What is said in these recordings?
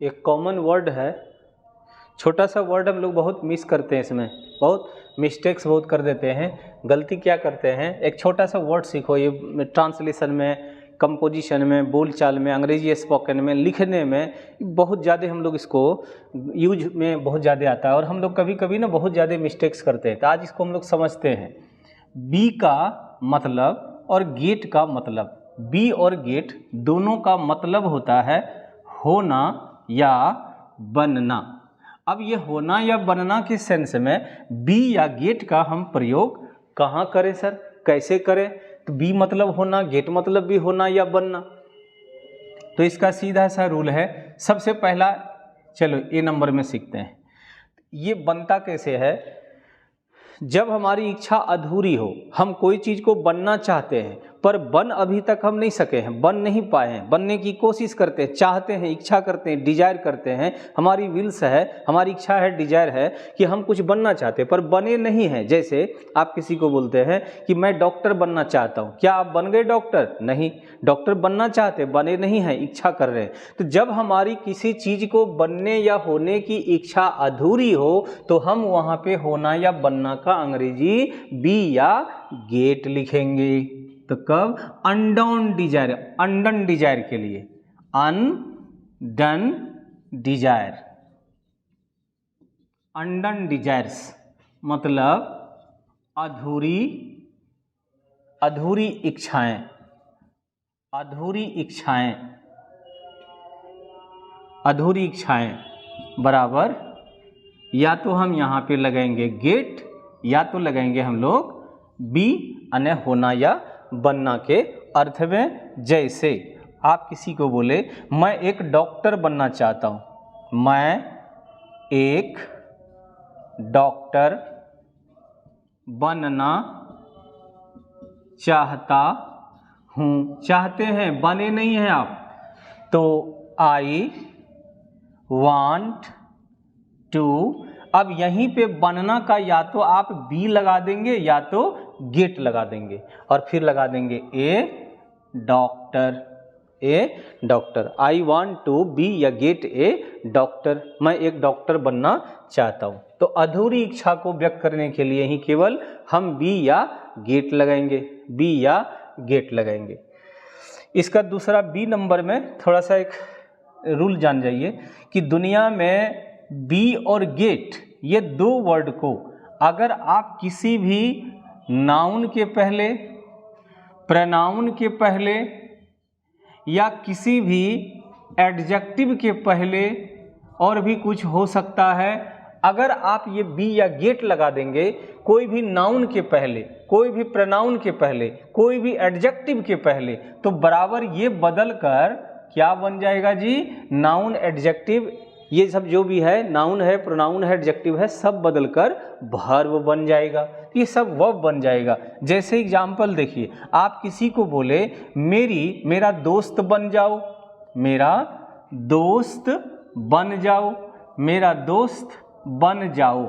एक common word है, छोटा सा वर्ड हम लोग बहुत मिस करते हैं, इसमें बहुत मिस्टेक्स बहुत कर देते हैं। गलती क्या करते हैं, एक छोटा सा वर्ड सीखो, ये ट्रांसलेशन में, कंपोजिशन में, बोलचाल में, अंग्रेजी स्पोकन में, लिखने में बहुत ज़्यादा हम लोग इसको यूज में बहुत ज़्यादा आता है और हम लोग कभी कभी ना बहुत ज़्यादा मिस्टेक्स करते हैं। तो आज इसको हम लोग समझते हैं। बी का मतलब और गेट का मतलब, बी और गेट दोनों का मतलब होता है होना या बनना। अब ये होना या बनना के सेंस में बी या गेट का हम प्रयोग कहाँ करें सर, कैसे करें? तो बी मतलब होना, गेट मतलब भी होना या बनना। तो इसका सीधा सा रूल है, सबसे पहला चलो ए नंबर में सीखते हैं। ये बनता कैसे है, जब हमारी इच्छा अधूरी हो, हम कोई चीज़ को बनना चाहते हैं पर बन अभी तक हम नहीं सके हैं, बन नहीं पाए हैं, बनने की कोशिश करते हैं, चाहते हैं, इच्छा करते हैं, डिजायर करते हैं, हमारी विल्स है, हमारी इच्छा है, डिजायर है कि हम कुछ बनना चाहते हैं पर बने नहीं हैं। जैसे आप किसी को बोलते हैं कि मैं डॉक्टर बनना चाहता हूँ, क्या आप बन गए डॉक्टर? नहीं, डॉक्टर बनना चाहते, बने नहीं हैं, इच्छा कर रहे हैं। तो जब हमारी किसी चीज़ को बनने या होने की इच्छा अधूरी हो तो हम वहाँ पे होना या बनना का अंग्रेजी बी या गेट लिखेंगे। तो कब? अनडन डिजायर, अनडन डिजायर के लिए अनडन डिजायर, अनडन डिजायर्स मतलब अधूरी, अधूरी इच्छाएं, अधूरी इच्छाएं, अधूरी इच्छाएं बराबर या तो हम यहाँ पे लगाएंगे गेट या तो लगाएंगे हम लोग बी, अने होना या बनना के अर्थ में। जैसे आप किसी को बोले मैं एक डॉक्टर बनना चाहता हूँ, मैं एक डॉक्टर बनना चाहता हूँ, चाहते हैं, बने नहीं हैं आप, तो आई वांट टू। अब यहीं पे बनना का या तो आप बी लगा देंगे या तो गेट लगा देंगे और फिर लगा देंगे a doctor, a doctor. I want to be या गेट ए डॉक्टर, मैं एक डॉक्टर बनना चाहता हूँ। तो अधूरी इच्छा को व्यक्त करने के लिए ही केवल हम बी या गेट लगाएंगे, बी या गेट लगाएंगे। इसका दूसरा बी नंबर में थोड़ा सा एक रूल जान जाइए कि दुनिया में बी और गेट ये दो वर्ड को अगर आप किसी भी नाउन के पहले, प्रोनाउन के पहले या किसी भी एडजेक्टिव के पहले, और भी कुछ हो सकता है, अगर आप ये बी या गेट लगा देंगे कोई भी नाउन के पहले, कोई भी प्रोनाउन के पहले, कोई भी एडजेक्टिव के पहले, तो बराबर ये बदल कर क्या बन जाएगा जी? नाउन, एडजेक्टिव, ये सब जो भी है, नाउन है, प्रोनाउन है, एडजेक्टिव है, सब बदलकर वर्ब बन जाएगा। ये सब वर्ब बन जाएगा। जैसे एग्जाम्पल देखिए, आप किसी को बोले मेरा दोस्त बन जाओ, मेरा दोस्त बन जाओ, मेरा दोस्त बन जाओ,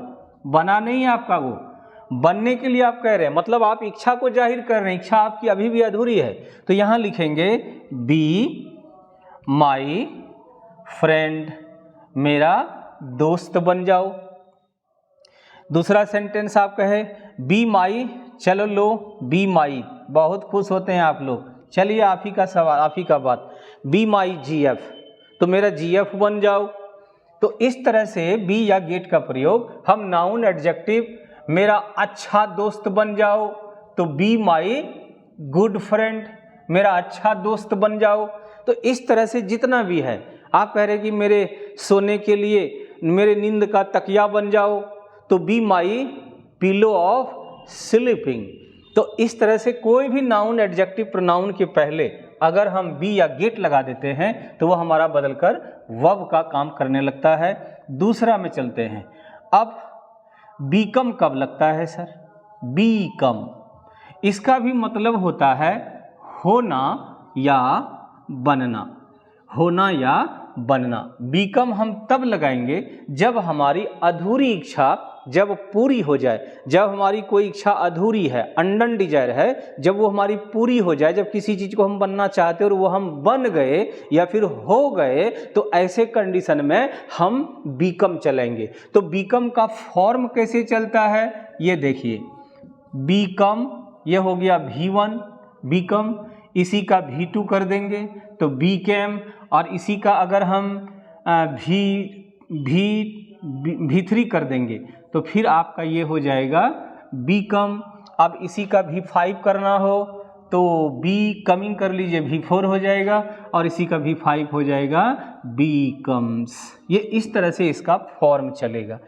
बना नहीं है आपका, वो बनने के लिए आप कह रहे हैं, मतलब आप इच्छा को जाहिर कर रहे हैं, इच्छा आपकी अभी भी अधूरी है। तो यहाँ लिखेंगे बी माई फ्रेंड, मेरा दोस्त बन जाओ। दूसरा सेंटेंस आप कहे बी माई, चलो लो बी माई, बहुत खुश होते हैं आप लोग, चलिए आप ही का सवाल, आप ही का बात, बी माई जीएफ, तो मेरा जीएफ बन जाओ। तो इस तरह से बी या गेट का प्रयोग हम नाउन, एडजेक्टिव, मेरा अच्छा दोस्त बन जाओ, तो बी माई गुड फ्रेंड, मेरा अच्छा दोस्त बन जाओ। तो इस तरह से जितना भी है, आप कह रहे कि मेरे सोने के लिए मेरे नींद का तकिया बन जाओ, तो be my pillow of sleeping. तो इस तरह से कोई भी नाउन, एडजेक्टिव, प्रोनाउन के पहले अगर हम बी या गेट लगा देते हैं तो वह हमारा बदलकर वर्ब का काम करने लगता है। दूसरा में चलते हैं। अब बीकम कब लगता है सर? बीकम, इसका भी मतलब होता है होना या बनना, होना या बनना। बीकम हम तब लगाएंगे जब हमारी अधूरी इच्छा जब पूरी हो जाए, जब हमारी कोई इच्छा अधूरी है, अनडन डिजायर है, जब वो हमारी पूरी हो जाए, जब किसी चीज़ को हम बनना चाहते हैं और वो हम बन गए या फिर हो गए, तो ऐसे कंडीशन में हम बीकम चलेंगे। तो बीकम का फॉर्म कैसे चलता है ये देखिए, बीकम ये हो गया V1 बीकम, इसी का V2 कर देंगे तो बीकेम, और इसी का अगर हम V3 कर देंगे तो फिर आपका ये हो जाएगा बीकम। अब इसी का V5 करना हो तो बी कमिंग कर लीजिए, V4 हो जाएगा, और इसी का V5 हो जाएगा बीकम्स। ये इस तरह से इसका फॉर्म चलेगा,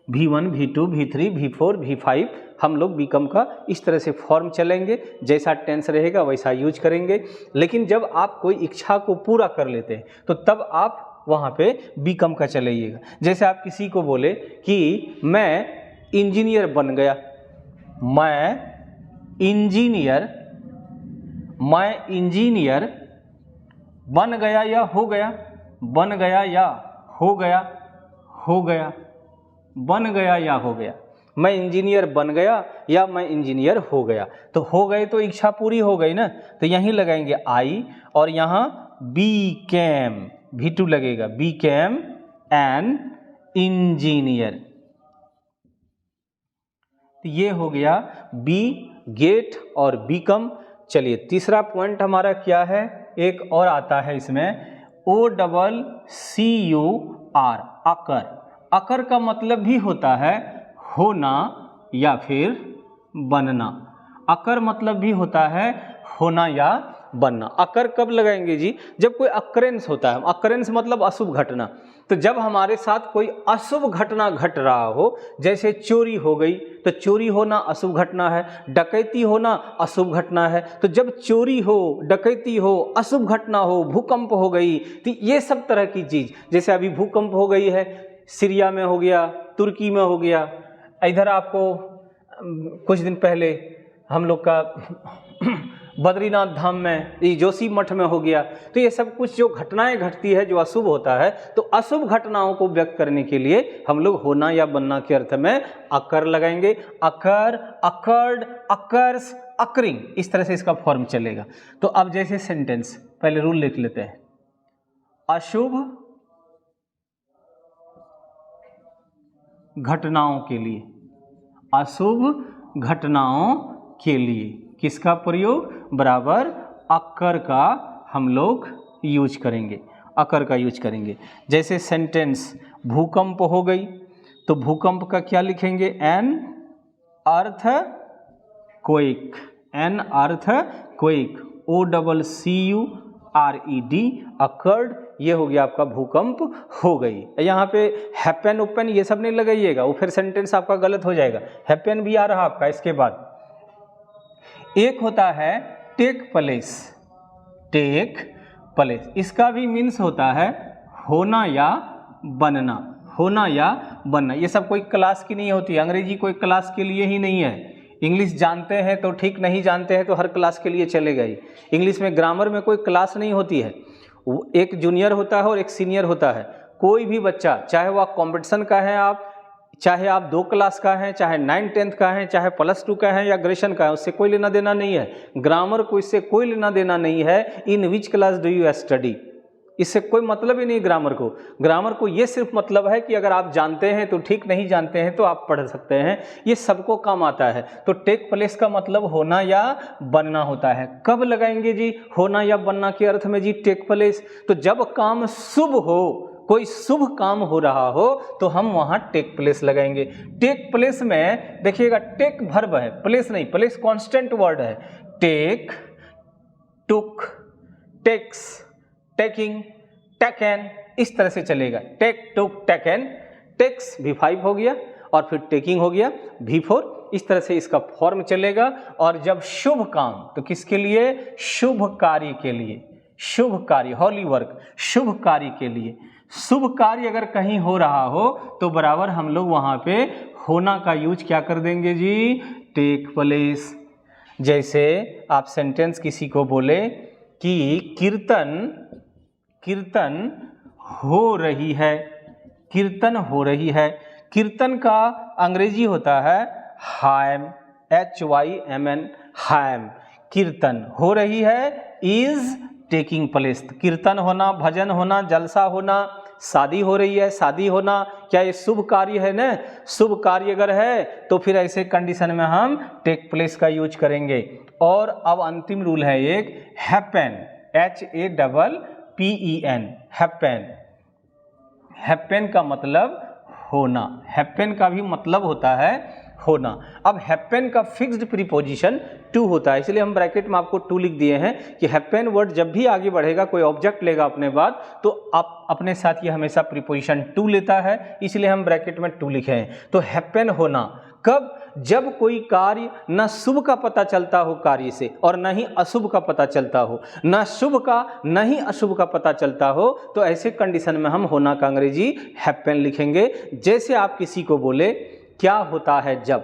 V1 V2 V3 V4 V5 हम लोग बीकम का इस तरह से फॉर्म चलेंगे। जैसा टेंस रहेगा वैसा यूज करेंगे। लेकिन जब आप कोई इच्छा को पूरा कर लेते हैं तो तब आप वहाँ पे बीकम का चलाइएगा। जैसे आप किसी को बोले कि मैं इंजीनियर बन गया, मैं इंजीनियर बन गया या हो गया, बन गया या हो गया, हो गया, बन गया या हो गया, मैं इंजीनियर बन गया या मैं इंजीनियर हो गया। तो हो गए तो इच्छा पूरी हो गई ना, तो यहीं लगाएंगे आई, और यहाँ बीकेम V2 लगेगा, बीकेम एन इंजीनियर। तो ये हो गया बी गेट और बीकम। चलिए तीसरा पॉइंट हमारा क्या है, एक और आता है इसमें OCCUR, अकर। अकर का मतलब भी होता है होना या फिर बनना। अकर मतलब भी होता है होना या बनना। अकर कब लगाएंगे जी, जब कोई अकरेंस होता है। अकरेंस मतलब अशुभ घटना। तो जब हमारे साथ कोई अशुभ घटना घट रहा हो, जैसे चोरी हो गई तो चोरी होना अशुभ घटना है, डकैती होना अशुभ घटना है। तो जब चोरी हो, डकैती हो, अशुभ घटना हो, भूकंप हो गई, तो ये सब तरह की चीज, जैसे अभी भूकंप हो गई है, सीरिया में हो गया, तुर्की में हो गया, इधर आपको कुछ दिन पहले हम लोग का बद्रीनाथ धाम में, ये जोशी मठ में हो गया। तो ये सब कुछ जो घटनाएं घटती है, जो अशुभ होता है, तो अशुभ घटनाओं को व्यक्त करने के लिए हम लोग होना या बनना के अर्थ में अकर लगाएंगे। अकर, अकर्ड, अकर्स, अकरिंग, इस तरह से इसका फॉर्म चलेगा। तो अब जैसे सेंटेंस, पहले रूल लिख लेते हैं। अशुभ घटनाओं के लिए, अशुभ घटनाओं के लिए किसका प्रयोग, बराबर अकर का हम लोग यूज करेंगे, अकर का यूज करेंगे। जैसे सेंटेंस भूकंप हो गई तो भूकंप का क्या लिखेंगे, एन अर्थ क्वेक, एन अर्थ क्वेक, OCCURED, अकर्ड, ये हो गया आपका भूकंप हो गई। यहाँ पे हैपन ओपन ये सब नहीं लगाइएगा, वो फिर सेंटेंस आपका गलत हो जाएगा। हैपन भी आ रहा आपका इसके बाद। एक होता है टेक प्लेस, टेक प्लेस, इसका भी मीन्स होता है होना या बनना, होना या बनना। ये सब कोई क्लास की नहीं होती, अंग्रेजी कोई क्लास के लिए ही नहीं है। इंग्लिश जानते हैं तो ठीक, नहीं जानते हैं तो हर क्लास के लिए चलेगा ही। इंग्लिश में ग्रामर में कोई क्लास नहीं होती है, एक जूनियर होता है और एक सीनियर होता है। कोई भी बच्चा, चाहे वो कंपटीशन का है, आप चाहे आप 2 क्लास का है, चाहे 9th 10th का है, चाहे +2 का है या ग्रेजुएशन का है, उससे कोई लेना देना नहीं है। ग्रामर को इससे कोई लेना देना नहीं है। In which class do you study, इससे कोई मतलब ही नहीं ग्रामर को। ग्रामर को ये सिर्फ मतलब है कि अगर आप जानते हैं तो ठीक, नहीं जानते हैं तो आप पढ़ सकते हैं, ये सबको काम आता है। तो टेक प्लेस का मतलब होना या बनना होता है। कब लगाएंगे जी होना या बनना के अर्थ में जी टेक प्लेस, तो जब काम शुभ हो, कोई शुभ काम हो रहा हो तो हम वहां टेक प्लेस लगाएंगे। टेक प्लेस में देखिएगा, टेक वर्ब है, प्लेस नहीं, प्लेस कांस्टेंट वर्ड है। टेक, टुक, टेक्स, टेकिंग, टेकन, इस तरह से चलेगा। टेक, टुक, टेकन, टेक्स V5 हो गया और फिर टेकिंग हो गया V4। इस तरह से इसका फॉर्म चलेगा। और जब शुभ काम, तो किसके लिए, शुभ कार्य के लिए, शुभ कार्य, हॉली वर्क, शुभ कार्य के लिए। शुभ कार्य अगर कहीं हो रहा हो तो बराबर हम लोग वहां पे होना का यूज क्या कर देंगे जी, टेक प्लेस। जैसे आप सेंटेंस किसी को बोले कि कीर्तन हो रही है, कीर्तन हो रही है, कीर्तन का अंग्रेजी होता है हाइम, HYMN, हाइम। कीर्तन हो रही है, इज टेकिंग प्लेस। कीर्तन होना, भजन होना, जलसा होना, शादी हो रही है, शादी होना, क्या ये शुभ कार्य है ना? शुभ कार्य अगर है तो फिर ऐसे कंडीशन में हम टेक प्लेस का यूज करेंगे। और अब अंतिम रूल है एक हैपन, HAPPEN, हैपन। हैपन का मतलब होना, हैपन का भी मतलब होता है होना। अब हैपन का फिक्स्ड प्रीपोजिशन टू होता है, इसलिए हम ब्रैकेट में आपको टू लिख दिए हैं कि हैपन वर्ड जब भी आगे बढ़ेगा, कोई ऑब्जेक्ट लेगा अपने बाद, तो आप अपने साथ ये हमेशा प्रीपोजिशन टू लेता है, इसलिए हम ब्रैकेट में टू लिखे हैं। तो हैपन होना कब? जब कोई कार्य न शुभ का पता चलता हो कार्य से और न ही अशुभ का पता चलता हो, न शुभ का न ही अशुभ का पता चलता हो, तो ऐसे कंडीशन में हम होना का अंग्रेजी हैपन लिखेंगे। जैसे आप किसी को बोले क्या होता है जब,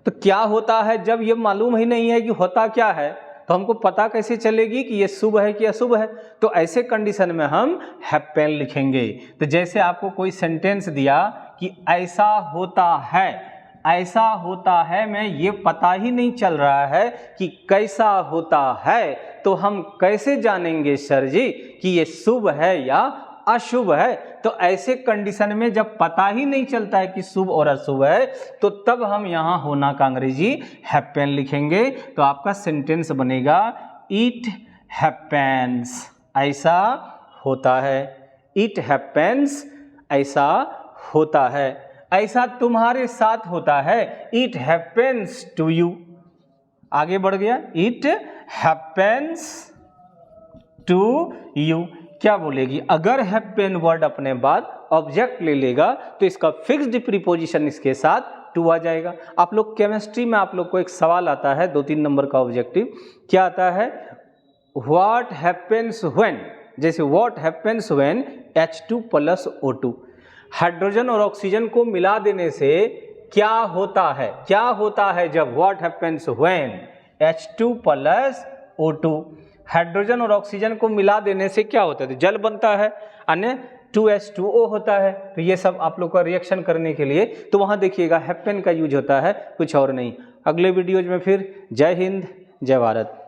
तो क्या होता है जब ये मालूम ही नहीं है कि होता क्या है, तो हमको पता कैसे चलेगी कि ये शुभ है कि अशुभ है? तो ऐसे कंडीशन में हम हैपन लिखेंगे। तो जैसे आपको कोई सेंटेंस दिया कि ऐसा होता है, ऐसा होता है में ये पता ही नहीं चल रहा है कि कैसा होता है, तो हम कैसे जानेंगे सर जी कि ये शुभ है या अशुभ है? तो ऐसे कंडीशन में जब पता ही नहीं चलता है कि शुभ और अशुभ है, तो तब हम यहाँ होना का अंग्रेजी हैपन लिखेंगे। तो आपका सेंटेंस बनेगा इट हैपेंस, ऐसा होता है। इट हैपेंस, ऐसा होता है। ऐसा तुम्हारे साथ होता है, इट हैपेंस टू यू। आगे बढ़ गया, इट हैपेंस टू यू। क्या बोलेगी? अगर हैपन वर्ड अपने बाद ऑब्जेक्ट ले लेगा तो इसका फिक्स्ड प्रीपोजिशन इसके साथ टू आ जाएगा। आप लोग केमिस्ट्री में आप लोग को एक सवाल आता है 2-3 नंबर का ऑब्जेक्टिव, क्या आता है? व्हाट हैपेंस व्हेन, जैसे what happens when H2 + O2, hydrogen और ऑक्सीजन को मिला देने से क्या होता है? क्या होता है जब? What happens when H2 + O2, hydrogen और ऑक्सीजन को मिला देने से क्या होता है? जल बनता है, अन्य 2H2O होता है। तो ये सब आप लोग का रिएक्शन करने के लिए, तो वहाँ देखिएगा हैपन का यूज होता है, कुछ और नहीं। अगले वीडियोज में फिर जय हिंद, जय भारत।